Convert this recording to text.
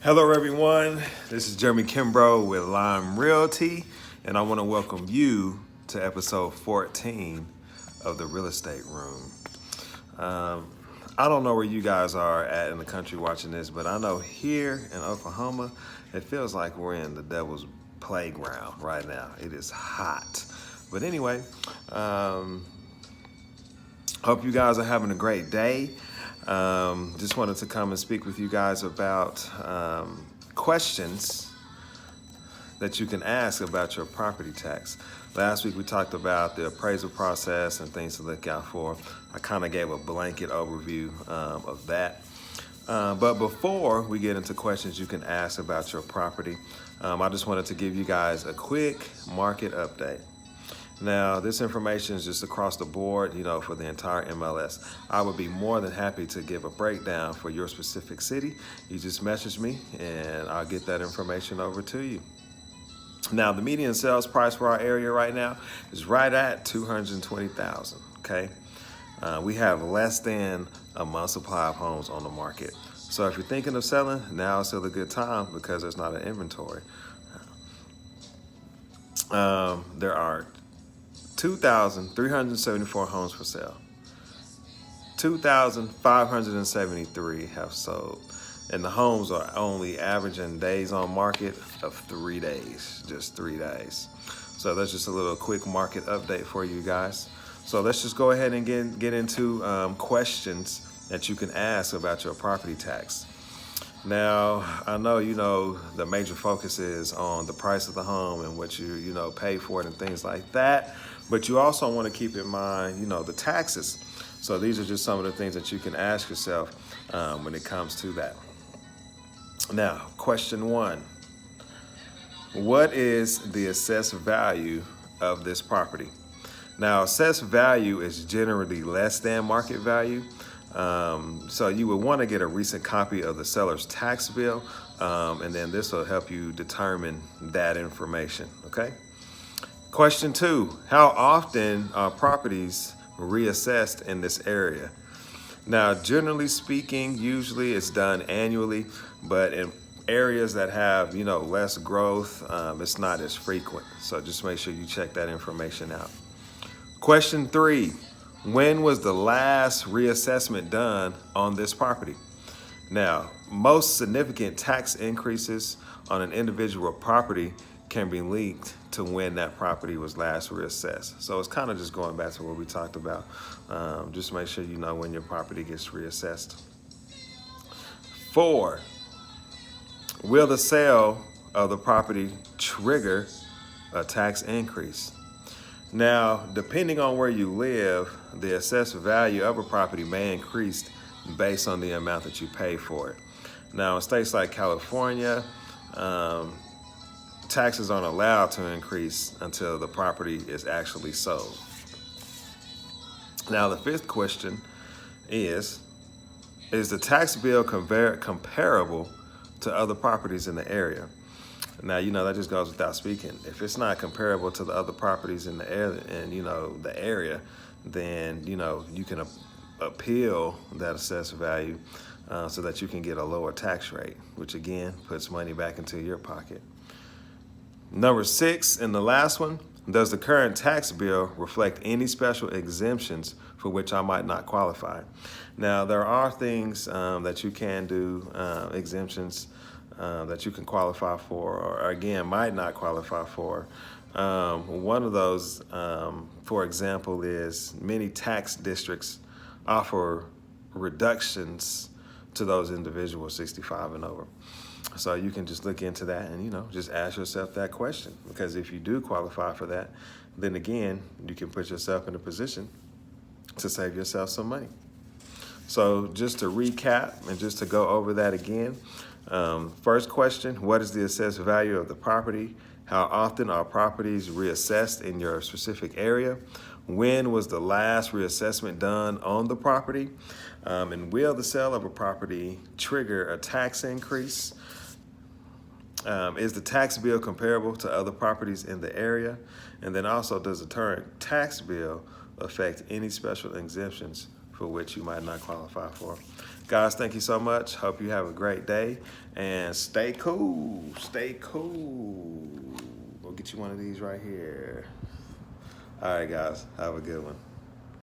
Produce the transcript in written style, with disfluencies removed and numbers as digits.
Hello, everyone. This is Jeremy Kimbrough with Lime Realty, and I want to welcome you to episode 14 of the Real Estate Room. I don't know where you guys are at in the country watching this, but I know here in Oklahoma, it feels like we're in the devil's playground right now. It is hot. But anyway, hope you guys are having a great day. Just wanted to come and speak with you guys about questions that you can ask about your property tax. Last week we talked about the appraisal process and things to look out for. I kind of gave a blanket overview of that. But before we get into questions you can ask about your property, I just wanted to give you guys a quick market update. Now, this information is just across the board, for the entire MLS. I would be more than happy to give a breakdown for your specific city. You just message me and I'll get that information over to you. Now, the median sales price for our area right now is right at $220,000, okay? We have less than a month's supply of homes on the market. So if you're thinking of selling, now is still a good time because there's not an inventory. There are 2,374 homes for sale. 2,573 have sold. And the homes are only averaging days on market of 3 days, just 3 days. So that's just a little quick market update for you guys. So let's just go ahead and get into questions that you can ask about your property tax. Now, I know, the major focus is on the price of the home and what you pay for it and things like that. But you also want to keep in mind, the taxes. So these are just some of the things that you can ask yourself when it comes to that. Now, question 1. What is the assessed value of this property? Now, assessed value is generally less than market value. So you would want to get a recent copy of the seller's tax bill, and then this will help you determine that information, okay? Question 2, how often are properties reassessed in this area? Now, generally speaking, usually it's done annually, but in areas that have, less growth, it's not as frequent. So just make sure you check that information out. Question 3, when was the last reassessment done on this property? Now, most significant tax increases on an individual property can be linked to when that property was last reassessed. So it's kind of just going back to what we talked about. Just make sure you know when your property gets reassessed. 4, will the sale of the property trigger a tax increase? Now, depending on where you live, the assessed value of a property may increase based on the amount that you pay for it. Now, in states like California, taxes aren't allowed to increase until the property is actually sold. Now, the 5th question is the tax bill comparable to other properties in the area? Now, that just goes without speaking. If it's not comparable to the other properties in the area, then, you can appeal that assessed value so that you can get a lower tax rate, which again, puts money back into your pocket. Number 6, and the last one, does the current tax bill reflect any special exemptions for which I might not qualify? Now, there are things that you can do, exemptions that you can qualify for, or again, might not qualify for. One of those, for example, is many tax districts offer reductions to those individuals 65 and over. So you can just look into that and, just ask yourself that question. Because if you do qualify for that, then again, you can put yourself in a position to save yourself some money. So just to recap and just to go over that again, first question, what is the assessed value of the property? How often are properties reassessed in your specific area? When was the last reassessment done on the property? And will the sale of a property trigger a tax increase? Is the tax bill comparable to other properties in the area? And then also, does the current tax bill affect any special exemptions for which you might not qualify for. Guys, thank you so much. Hope you have a great day and stay cool. Stay cool. We'll get you one of these right here. All right, guys, have a good one.